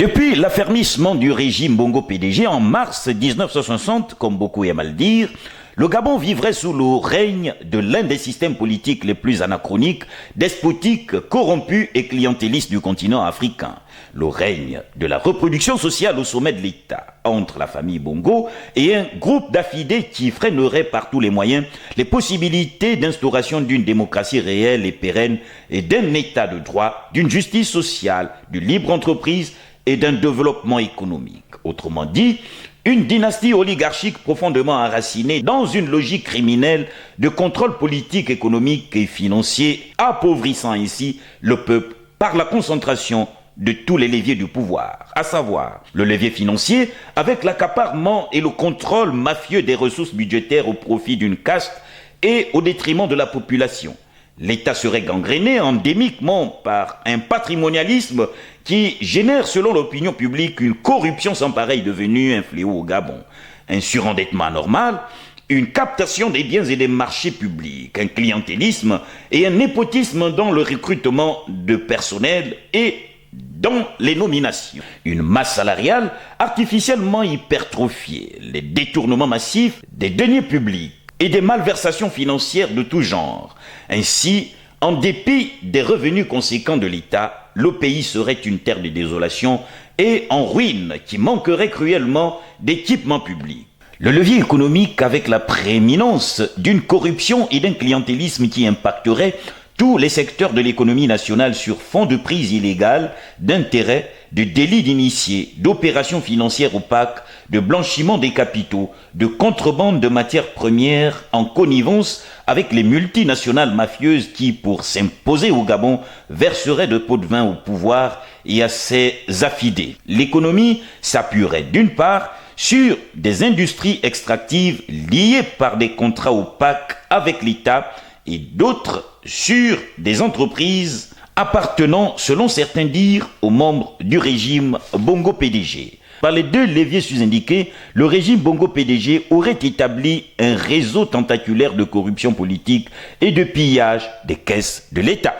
Depuis l'affermissement du régime Bongo PDG en mars 1960, comme beaucoup aiment à le dire, le Gabon vivrait sous le règne de l'un des systèmes politiques les plus anachroniques, despotiques, corrompus et clientélistes du continent africain. Le règne de la reproduction sociale au sommet de l'État, entre la famille Bongo et un groupe d'affidés qui freinerait par tous les moyens les possibilités d'instauration d'une démocratie réelle et pérenne et d'un État de droit, d'une justice sociale, d'une libre entreprise et d'un développement économique. Autrement dit, une dynastie oligarchique profondément enracinée dans une logique criminelle de contrôle politique, économique et financier, appauvrissant ainsi le peuple par la concentration de tous les leviers du pouvoir, à savoir le levier financier avec l'accaparement et le contrôle mafieux des ressources budgétaires au profit d'une caste et au détriment de la population. L'État serait gangréné endémiquement par un patrimonialisme qui génère, selon l'opinion publique, une corruption sans pareil devenue un fléau au Gabon. Un surendettement anormal, une captation des biens et des marchés publics, un clientélisme et un népotisme dans le recrutement de personnel et dans les nominations. Une masse salariale artificiellement hypertrophiée, les détournements massifs des deniers publics et des malversations financières de tout genre. Ainsi, en dépit des revenus conséquents de l'État, le pays serait une terre de désolation et en ruine qui manquerait cruellement d'équipements publics. Le levier économique avec la prééminence d'une corruption et d'un clientélisme qui impacterait tous les secteurs de l'économie nationale sur fond de prise illégale, d'intérêts, de délits d'initiés, d'opérations financières opaques, de blanchiment des capitaux, de contrebande de matières premières en connivence avec les multinationales mafieuses qui, pour s'imposer au Gabon, verseraient de pots de vin au pouvoir et à ses affidés. L'économie s'appuierait d'une part sur des industries extractives liées par des contrats opaques avec l'État et d'autres sur des entreprises appartenant, selon certains dires, aux membres du régime Bongo PDG. Par les deux leviers sous-indiqués, le régime Bongo PDG aurait établi un réseau tentaculaire de corruption politique et de pillage des caisses de l'État.